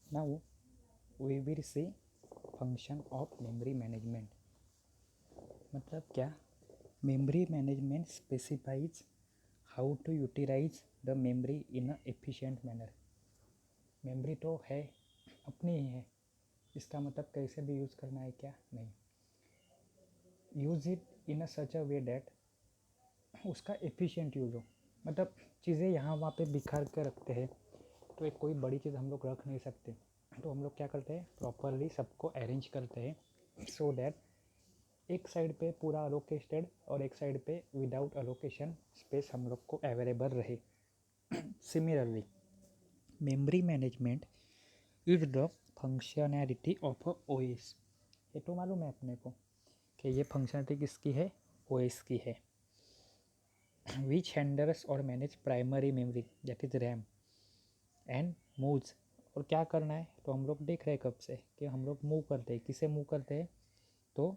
Now we will see function of memory management. मतलब क्या? Memory management specifies how to utilize the memory in a efficient manner. Memory तो है, अपनी ही है, इसका मतलब कैसे भी यूज़ करना है क्या? नहीं। Use it in a such a way that उसका एफिशिएंट यूज़ हो। मतलब चीज़ें यहाँ वहाँ पे बिखर के रखते हैं, तो एक कोई बड़ी चीज़ हम लोग रख नहीं सकते, तो हम लोग क्या करते हैं, प्रॉपरली सबको अरेंज करते हैं सो दैट एक साइड पे पूरा अलोकेटेड और एक साइड पे विदाउट अलोकेशन स्पेस हम लोग को अवेलेबल रहे। Similarly memory management is the functionality of a OS. ये तो मालूम है अपने को कि ये फंक्शनैलिटी किसकी है? ओएस की है। विच हैंडल्स और manage primary memory that is RAM and moves. और क्या करना है, तो हम लोग देख रहे हैं कब से कि हम लोग मूव करते हैं। किसे मूव करते हैं? तो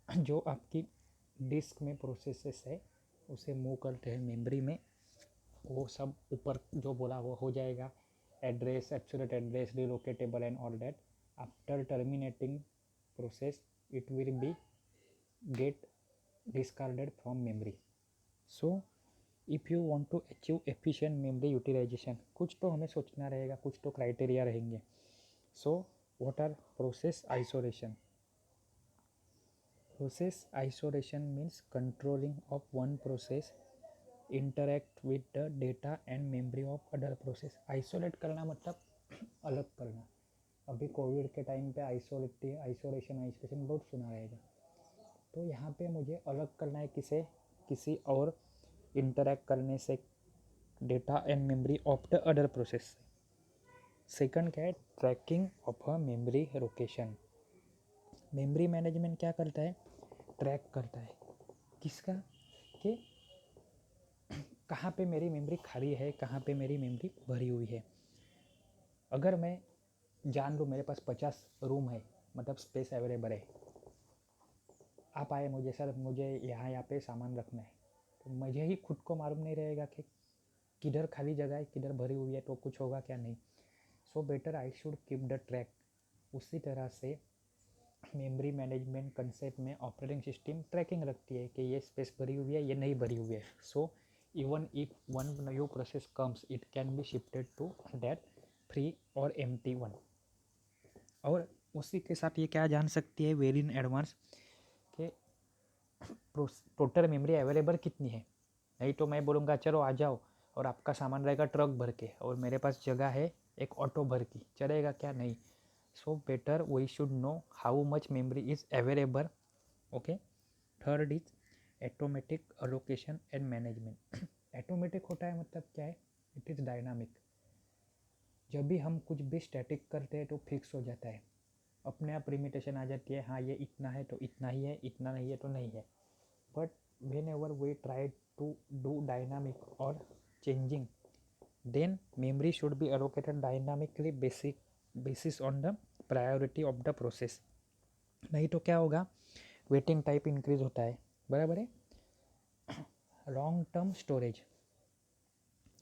जो आपकी डिस्क में प्रोसेसेस है उसे मूव करते हैं मेमोरी में। वो सब ऊपर जो बोला वो हो जाएगा, address, absolute address, relocatable and all that. After terminating process it will be get discarded from memory. So if you want to achieve efficient memory utilization, कुछ तो हमें सोचना रहेगा, कुछ तो क्राइटेरिया रहेंगे। So what are process isolation? Process isolation means controlling of one process interact with the data and memory of other process. isolate करना मतलब अलग करना। अभी कोविड के टाइम पे आइसोलेशन बहुत सुना रहेगा। तो यहाँ पे मुझे अलग करना है किसे? किसी और इंटरैक्ट करने से data and memory of the other process. Second क्या है? Tracking of a memory location. Memory management क्या करता है? ट्रैक करता है किसका? कि कहाँ पे मेरी मेमोरी खाली है, कहाँ पे मेरी मेमोरी भरी हुई है। अगर मैं जान लूँ मेरे पास 50 रूम है, मतलब स्पेस अवेलेबल है, आप आए मुझे, सर मुझे यहाँ पे सामान रखना है, तो मुझे ही खुद को मालूम नहीं रहेगा कि किधर खाली जगह है, किधर भरी हुई है, तो कुछ होगा क्या? नहीं। So better I should keep the track. उसी तरह से मेमोरी मैनेजमेंट कंसेप्ट में ऑपरेटिंग सिस्टम ट्रैकिंग रखती है कि ये स्पेस भरी हुई है, ये नहीं भरी हुई है। So even if one new process comes it can be shifted to that free और एम्प्टी वन। और उसी के साथ ये क्या जान सकती है वेरी इन एडवांस कि टोटल मेमोरी अवेलेबल कितनी है। नहीं तो मैं बोलूँगा चलो आ जाओ, और आपका सामान रहेगा ट्रक भर के और मेरे पास जगह है एक ऑटो भर की, चलेगा क्या? नहीं। So better we should know how much memory is available. Okay. Third is automatic allocation and management. Automatic होता है मतलब क्या है? It is dynamic. जब भी हम कुछ भी स्टैटिक करते हैं तो फिक्स हो जाता है, अपने आप लिमिटेशन आ जाती है, हाँ ये इतना है तो इतना ही है, इतना नहीं है तो नहीं है। But whenever we try to do dynamic or changing, then memory should be allocated dynamically basis on the priority of the process। नहीं तो क्या होगा? वेटिंग टाइप इंक्रीज होता है, बराबर है। लॉन्ग टर्म स्टोरेज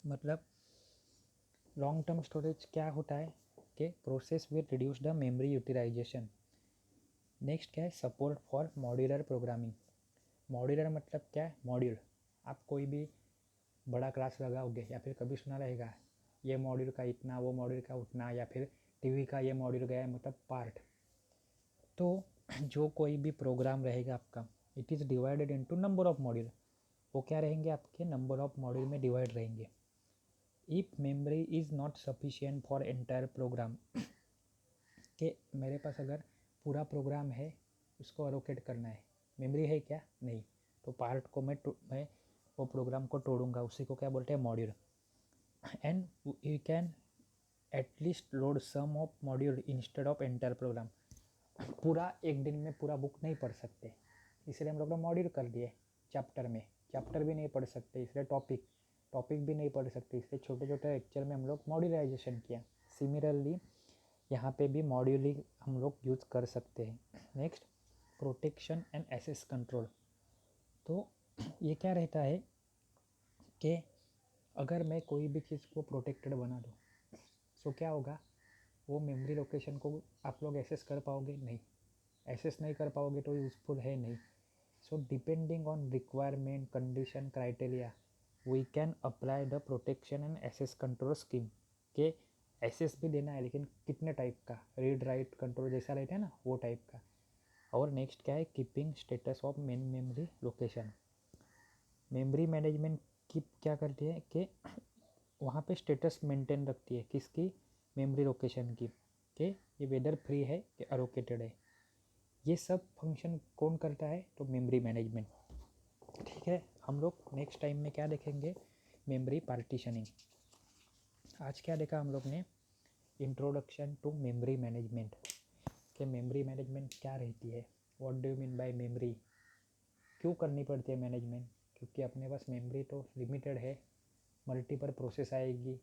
मतलब लॉन्ग टर्म स्टोरेज क्या होता है कि process will reduce the memory utilization. Next क्या है? Support for modular programming. Modular मतलब क्या है? मॉड्यूल। आप कोई भी बड़ा क्लास लगाओगे या फिर कभी सुना रहेगा ये मॉड्यूल का इतना, वो मॉड्यूल का उतना, या फिर टीवी का ये मॉड्यूल गया है, मतलब पार्ट। तो जो कोई भी प्रोग्राम रहेगा आपका, it is divided into number of module. वो क्या रहेंगे? आपके नंबर ऑफ मॉड्यूल में डिवाइड रहेंगे। If memory is not sufficient for entire program, कि मेरे पास अगर पूरा प्रोग्राम है उसको अलोकेट करना है, मेमोरी है क्या? नहीं, तो पार्ट को मैं वो प्रोग्राम को तोड़ूंगा, उसी को क्या बोलते हैं? Module. And you can at least load some of module instead of entire program. पूरा एक दिन में पूरा बुक नहीं पढ़ सकते, इसलिए हम लोग ने मॉड्यूल कर दिए। चैप्टर में चैप्टर भी नहीं पढ़ सकते, इसलिए टॉपिक भी नहीं पढ़ सकते, इसलिए छोटे छोटे लेक्चर में हम लोग मॉड्यूलाइजेशन किया। सिमिलरली यहाँ पे भी मॉड्यूलिंग हम लोग यूज़ कर सकते हैं। Next, protection and access control. तो ये क्या रहता है कि अगर मैं कोई भी चीज़ को प्रोटेक्टेड बना दूँ सो क्या होगा, वो मेमोरी लोकेशन को आप लोग एक्सेस कर पाओगे नहीं, एक्सेस नहीं कर पाओगे तो यूज़फुल है नहीं। So depending on requirement condition criteria we can apply the protection and access control scheme के एक्सेस भी देना है लेकिन कितने टाइप का, रीड राइट कंट्रोल जैसा रहता है ना वो टाइप का। और नेक्स्ट क्या है, keeping status of main memory location. Memory management की क्या करती है कि वहाँ पे स्टेटस मेंटेन रखती है किसकी, मेमोरी लोकेशन की, कि ये वेदर फ्री है कि अलोकेटेड है। ये सब फंक्शन कौन करता है, तो मेमोरी मैनेजमेंट। ठीक है, हम लोग नेक्स्ट टाइम में क्या देखेंगे, मेमोरी पार्टीशनिंग। आज क्या देखा हम लोग ने, इंट्रोडक्शन टू मेमोरी मैनेजमेंट, कि मेमोरी मैनेजमेंट क्या रहती है, what do you mean by memory, क्यों करनी पड़ती है मैनेजमेंट, क्योंकि अपने पास मेमोरी तो लिमिटेड है, मल्टीपल प्रोसेस आएगी,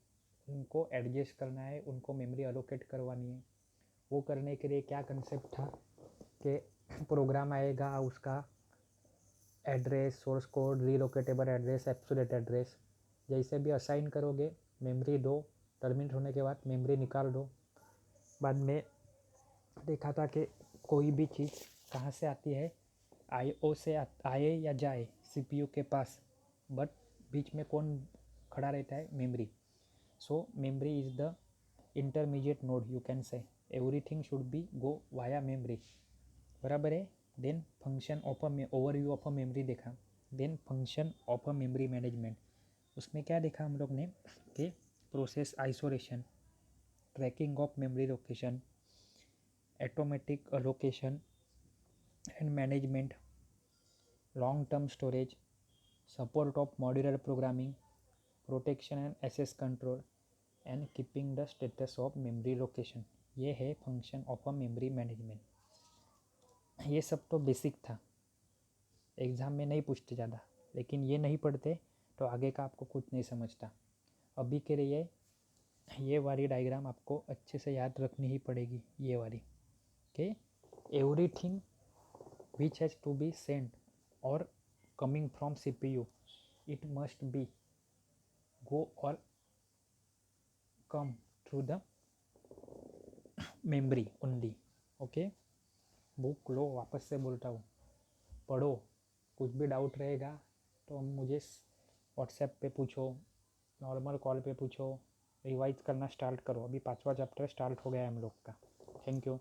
उनको एडजस्ट करना है, उनको मेमोरी अलोकेट करवानी है। वो करने के लिए क्या कंसेप्ट था कि प्रोग्राम आएगा, उसका address, source code, relocatable address, absolute address जैसे भी असाइन करोगे, मेमोरी दो, टर्मिनेट होने के बाद मेमोरी निकाल दो। बाद में देखा था कि कोई भी चीज़ कहाँ से आती है, आईओ से आए या जाए सीपीयू के पास, बट बीच में कौन खड़ा रहता है, memory. So memory is the intermediate node, you can say everything should be go via memory, बराबर है। Then function of a overview of a memory देखा, then function of a memory management. उसमें क्या देखा हम लोग ने कि process isolation, tracking of memory location, automatic allocation and management, long term storage, support of modular programming, protection and access control and keeping the status of memory location. ये है function of a memory management. ये सब तो basic था, exam में नहीं पूछते ज़्यादा, लेकिन ये नहीं पढ़ते तो आगे का आपको कुछ नहीं समझता। अभी के लिए ये वाली डायग्राम आपको अच्छे से याद रखनी ही पड़ेगी, ये वाली, कि everything which has to be sent और coming from CPU it must be go or come through the memory only। Okay, book लो, वापस से बोलता हूँ, पढ़ो, कुछ भी डाउट रहेगा तो मुझे व्हाट्सएप पे पूछो, नॉर्मल कॉल पे पूछो, रिवाइज करना स्टार्ट करो। अभी 5वां चैप्टर स्टार्ट हो गया है हम लोग का। Thank you.